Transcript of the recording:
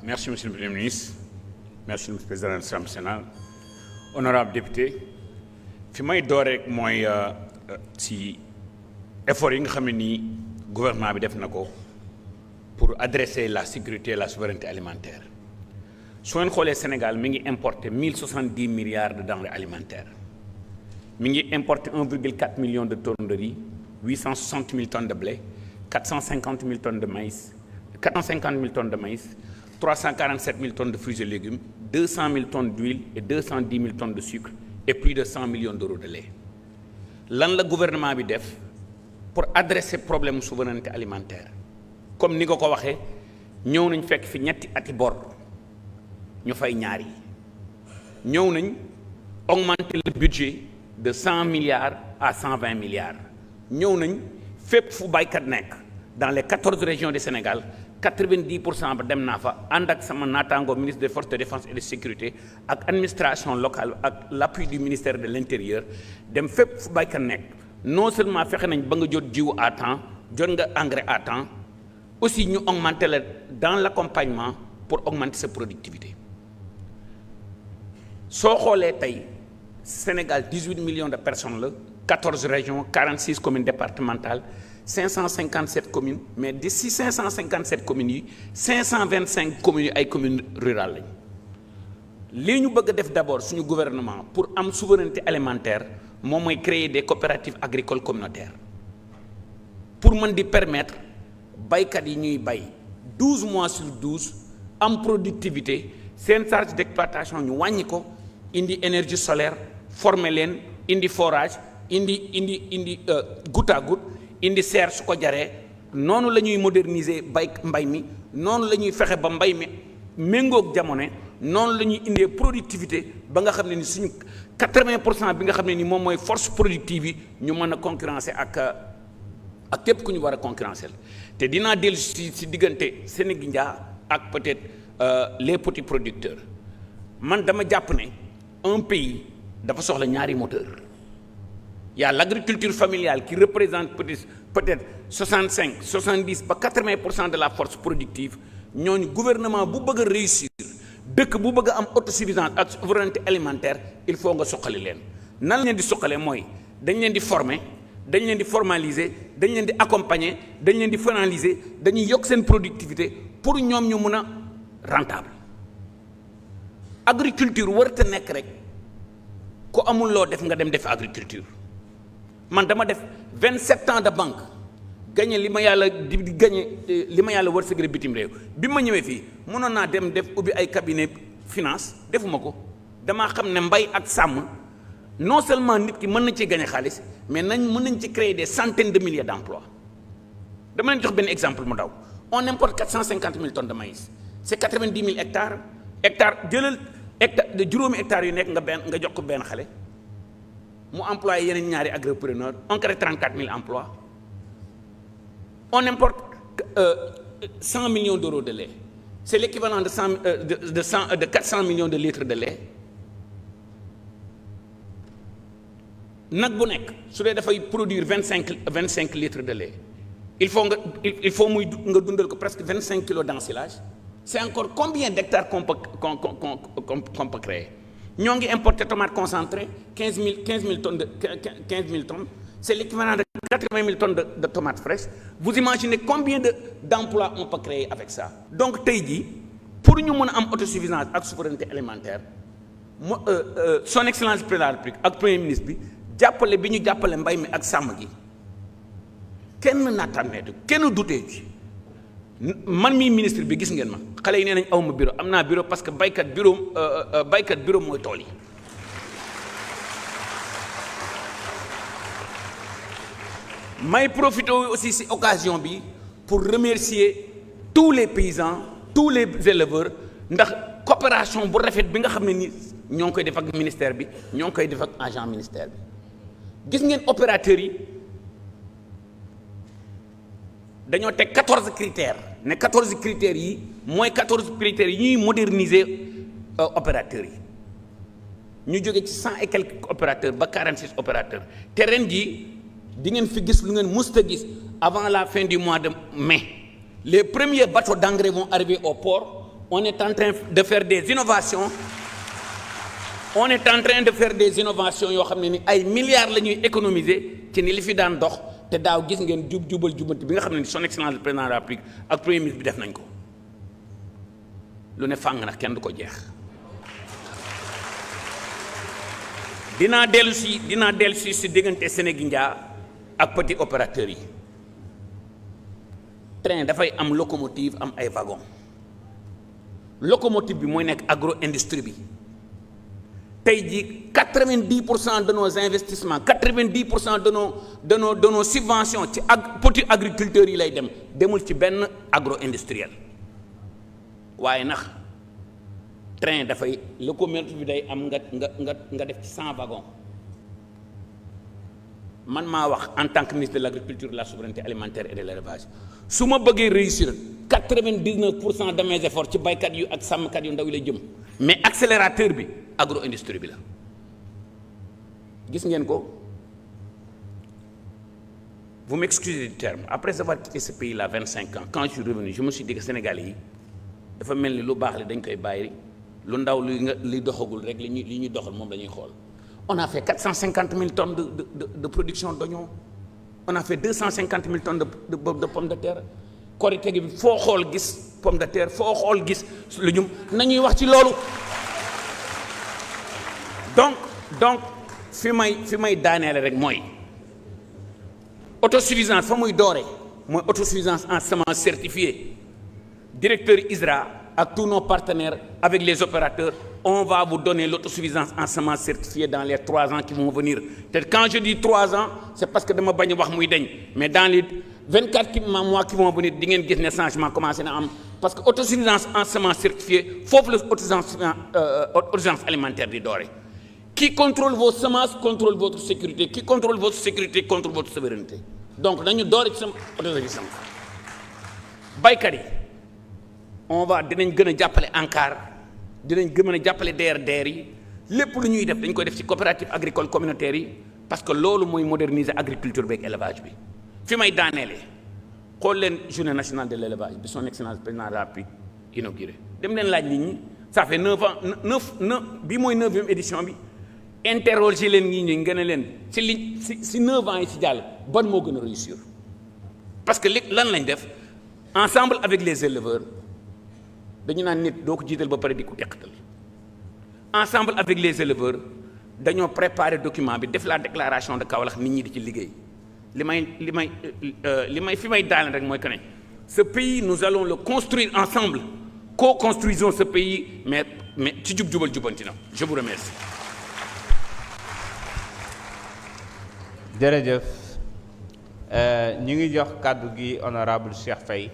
Merci, Monsieur le Premier ministre. Merci, Monsieur le Président de l'Assemblée nationale. Honorable député, fi may door rek mooy ci effort yi nga xam ne nii gouvernement bi def na ko pour adresser la sécurité et la souveraineté alimentaire. su ngeen xoolee Sénégal mi ngi importer 1070 milliards de denrées alimentaires mi ngi importer 1,4 million de tonnes de riz, 860 000 tonnes de blé, 450 000 tonnes de maïs, 450 000 tonnes de maïs, 347 000 tonnes de fruits et légumes, 200 000 tonnes d'huile et 210 000 tonnes de sucre et plus de 100 millions d'euros de lait. Lan la gouvernement bi def pour adresser problème souveraineté alimentaire comme ni nga ko waxee ñëw nañ fekk fi ñetti ati bor ñu fay ñaar yi ñëw nañ augmenter le budget de 100 milliards à 120 milliards ñëw nañ fépp fu baykat nekk dans les 14 régions du Sénégal 90% ba dem naa fa ànd ak sama naataango ministre des forces de défense et de sécurité ak administration locale ak l'appui du ministère de l'intérieur dem fépp fu baykat nekk non seulement fexe nañ ba nga jot jiwu à temps jot nga engrais à temps aussi ñu augmenter la dans l'accompagnement pour augmenter sa productivité soo xoolee tey Sénégal 18 millions de personnes la 14 régions 46 communes départementales 557 communes mais d'ici 557 communes yi 525 communes yi ay communes rurales lañ lii ñu bëgg a def d'abord suñu gouvernement pour am souveraineté alimentaire moom mooy créer des coopératives agricoles communautaires pour mën di permettre baykat yi ñuy bay 12 mois sur 12 am productivité seen charge d'exploitation ñu wàññi ko indi énergie solaire former leen indi forage indi goutte à goutte indi serre su ko jaree noonu la ñuy moderniser mbay mi noonu la ñuy fexe ba mbay mi méngoog jamono noonu la ñuy indee productivité ba nga xam ne ni suñu 80% bi nga xam ne ni moom mooy force productive yi ñu mën a concurrencer ak képp ku ñu war a concurrencer te dinaa dellu si diggante Sénégal ak peut-être les petits producteurs man dama jàpp ne un pays dafa soxla ñaari moteur il y a l'agriculture familiale qui représente peut-être 65 70 ba 80% de la force productive ñooñu gouvernement bu bëgg a réussir dëkk bu bëgg a am autosuffisance ak souveraineté alimentaire il faut nga suqali leen nan la leen di suqalee mooy dañ leen di former dañ leen di formaliser dañ leen di accompagner dañ leen di finaliser dañuy yokk seen productivité pour ñoom ñu mën a rentable agriculture warta nekk rek ku amul loo def nga dem def agriculture man dama def 27 ans de banque gagné li ma yàlla di gagné li ma yàlla wërsëgale bitim réew bi ma ñëwee fii mënoon naa dem def ubbi ay cabinet finance defuma ko damaa xam ne mbay ak sàmm non seulement nit ki mën na ci gagné xaalis mais mën nañ ci créer des centaines de milliers d'emplois dama leen jox benn exemple mu daw on importe 450 000 tonnes de maïs c'est 90 000 hectares jëlal hectare de juróomi hectares yu nekk nga jox ko benn xale mu employé yeneen ñaari agripreneurs on crée 34 000 emplois on importe 100 millions d'euros de lait c'est l'équivalent de 400 millions de litres de lait nag bu nekk su dee dafay produire 25 litres de lait il faut nga dundal ko presque 25 kilos d'ensilage c'est encore combien d'hectares qu'on peut créer ñoo ngi importer tomate concentrée 15 000 tonnes c'est l'équivalent de 80 000 tonnes de tomates fraîches vous imaginez combien d'emplois on peut créer avec ça donc tey jii pour ñu mën a am autosuffisance ak souveraineté alimentaire son excellence président de la République ak premier ministre bi jàppale bi ñu jàppale mbay mi ak sàmm gi kenn naataanneetu kenn dutee ci man mii ministre bi gis ngeen ma xale yi nee nañ awma bureau am naa bureau parce que baykat bureau mooy tool yi may profiter aussi ci occasion bi pour remercier tous les paysans tous les éleveurs ndax coopération bu rafet bi nga xam ne ni ñoo ngi koy def ak ministère bi ñoo ngi koy def ak agent ministère bi gis ngeen opérateurs yi dañoo teg 14 critères ne 14 critères yi mooy 14 critères yi ñuy moderniser opérateurs yi ñu jóge ci 100 et quelques opérateurs ba 46 opérateurs te ren jii di ngeen fi gis lu ngeen musta gis avant la fin du mois de mai les premiers bateaux d'engrais vont arriver au port on est en train de faire des innovations yoo xam ne ni ay milliards la ñuy économiser ci ni li fi daan dox te daaw gis ngeen jubal jubanti bi nga xam ne ni son excellence le président de la République ak premier ministre bi def nañ ko lu ne fàng nag kenn du ko jeex. dinaa dellu si diggante Sénégindia ak petit opérateurs yi. train dafay am locomotive am ay wagon locomotive bi mooy nekk agro industrie bi tey jii 90% de nos investissements 90% de nos subventions ci petits agriculteurs yi lay demul ci benn agro industriel waaye nag train dafay locomotive bi day am nga def ci 100 wagons man maa wax en tant que ministre de l'agriculture de la souveraineté alimentaire et de l'élevage su ma bëggee réussir 99% de mes efforts ci baykat yu ak sàmmkat yu ndaw yi lay jëm mais accélérateur bi agro industrie bi la gis ngeen ko. Vous m'excusez du terme après avoir quitté ce pays là 25 ans quand je suis revenu je me suis dit que Sénégalais yi dafa mel ni lu baax li dañ koy bàyyi lu ndaw li doxagul rek li ñuy doxal moom la ñuy xool. On a fait 450 000 tonnes de production d'oignons. On a fait 250 000 tonnes de pommes de terre. Korité gi foo xool gis pomme de terre foo xool gis légumes nañuy wax ci loolu. donc fi may daaneele rek mooy autosuffisance fa muy doore mooy autosuffisance en semences certifiées. Directeur ISRA ak tous nos partenaires avec les opérateurs. On va vous donner l'autosuffisance en semences certifiées dans les 3 ans qui vont venir. Quand je dis 3 ans, c'est parce que je ne vais pas dire mais dans les 24 mois qui vont venir, vous allez voir les changements commencer à parce que l'autosuffisance en semences certifiées, il faut que l'autosuffisance alimentaire de doré. Qui contrôle vos semences contrôle votre sécurité. Qui contrôle votre sécurité contrôle votre souveraineté. Donc, nous avons autosuffisance. Baykari, on va appeler Ankara. dinañ gën a jàppale DRDR yi lépp lu ñuy def dañ koy def ci coopérative agricole communautaire yi parce que loolu mooy moderniser agriculture beeg élevage bi fi may daaneele xool leen journée nationale de l'élevage bi son excellence président de la République inauguré dem leen laaj nit ñi ça fait 9 ans bi mooy 9e édition bi interroger leen nit ñi ngeen ne leen si 9 ans yi si jàll ban moo gën a réussir parce que lan lañ def ensemble avec les éleveurs dañu naan nit doo ko jiital ba pare di ko teqatal ensemble avec les éleveurs dañoo préparer document bi def la déclaration de Kaolack nit ñi di ci liggéey li may fi may daal rek mooy que ne ce pays nous allons le construire ensemble co-construisons ce pays mais ci jubanti na je vous remercie. jërëjëf ñu ngi jox kàddu gi honorable Cheikh Faye